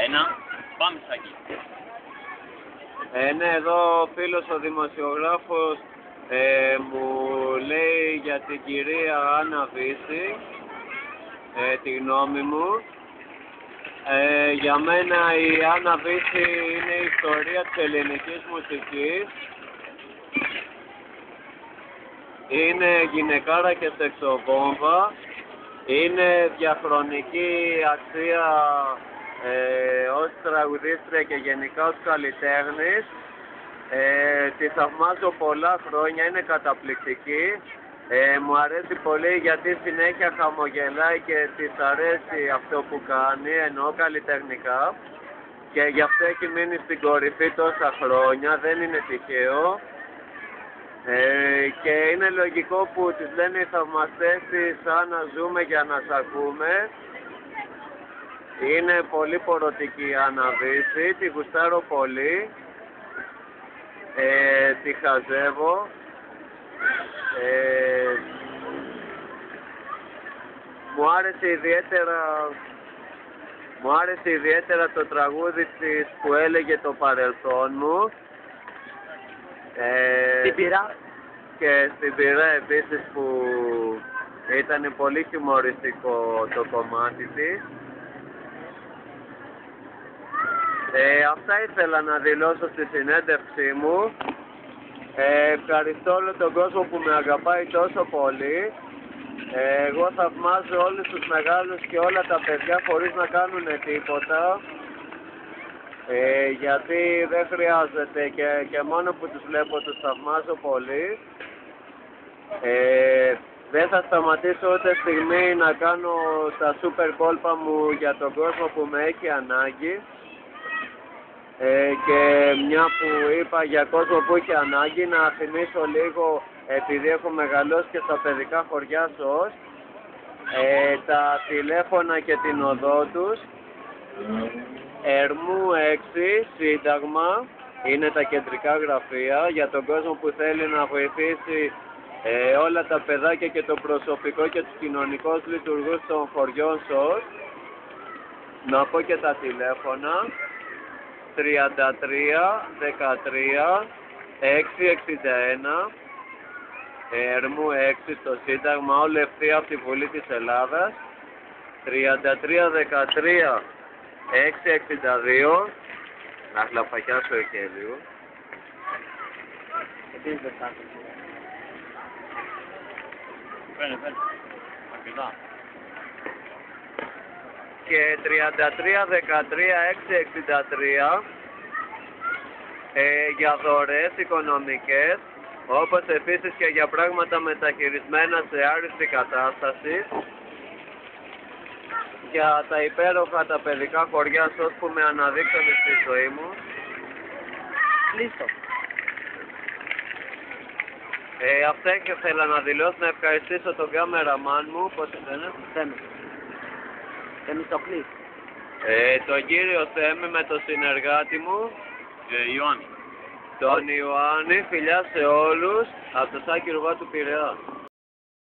Ένα. Πάμε Σάκη. Ναι, εδώ ο φίλος ο δημοσιογράφος μου λέει για την κυρία Άννα Βύση, τη γνώμη μου. Για μένα η Άννα Βύση είναι η ιστορία της ελληνικής μουσικής. Είναι γυναικάρα και σεξοβόμβα. Είναι διαχρονική αξία ως τραγουδίστρια και γενικά ως καλλιτέχνης. Τη θαυμάζω πολλά χρόνια, είναι καταπληκτική. Μου αρέσει πολύ γιατί συνέχεια χαμογελάει και της αρέσει αυτό που κάνει, εννοώ καλλιτεχνικά. Και γι' αυτό έχει μείνει στην κορυφή τόσα χρόνια, δεν είναι τυχαίο. Και είναι λογικό που τις λένε οι θαυμαστές της «σαν να ζούμε για να σ' ακούμε». Είναι πολύ πορωτική η Άννα Βύση, τη γουστάρω πολύ, τη χαζεύω. Μου άρεσε ιδιαίτερα το τραγούδι της που έλεγε το παρελθόν μου. Στην πειρά. Και στην πειρά επίσης που ήταν πολύ χιουμοριστικό το κομμάτι της. Αυτά ήθελα να δηλώσω στη συνέντευξή μου. Ευχαριστώ όλο τον κόσμο που με αγαπάει τόσο πολύ. Εγώ θαυμάζω όλους τους μεγάλους και όλα τα παιδιά χωρίς να κάνουν τίποτα. Γιατί δεν χρειάζεται και μόνο που τους βλέπω τους θαυμάζω πολύ. Δεν θα σταματήσω ούτε στιγμή να κάνω τα σούπερ κόλπα μου για τον κόσμο που με έχει ανάγκη. Και μια που είπα για κόσμο που έχει ανάγκη, να θυμίσω λίγο, επειδή έχω μεγαλώσει και στα παιδικά χωριά ΣΟΣ, τα τηλέφωνα και την οδό τους. Ερμού 6, Σύνταγμα, είναι τα κεντρικά γραφεία για τον κόσμο που θέλει να βοηθήσει όλα τα παιδάκια και το προσωπικό και τους κοινωνικούς λειτουργούς των χωριών ΣΟΣ. Να πω και τα τηλέφωνα: 33 13 661, Ερμού 6 στο Σύνταγμα, όλη ευθεία από τη Βουλή της Ελλάδας. 33 13 662. Να χλαπακιάσω και λίγο. Φαίνε. Αρκετά. Και 33 13 663 για δωρεές οικονομικές, όπως επίσης και για πράγματα μεταχειρισμένα σε άριστη κατάσταση, για τα υπέροχα τα παιδικά χωριά ΣΟΣ που με αναδείξανε στη ζωή μου. Λίστο. Αυτά και θέλω να δηλώσω, να ευχαριστήσω τον κάμεραμάν μου, πώς είναι, Θεμιστοκλής. τον κύριο Θέμη με τον συνεργάτη μου, Ιωάννη. τον Ιωάννη. Φιλιά σε όλους από το Σάκη Ρουβά του Πειραιά.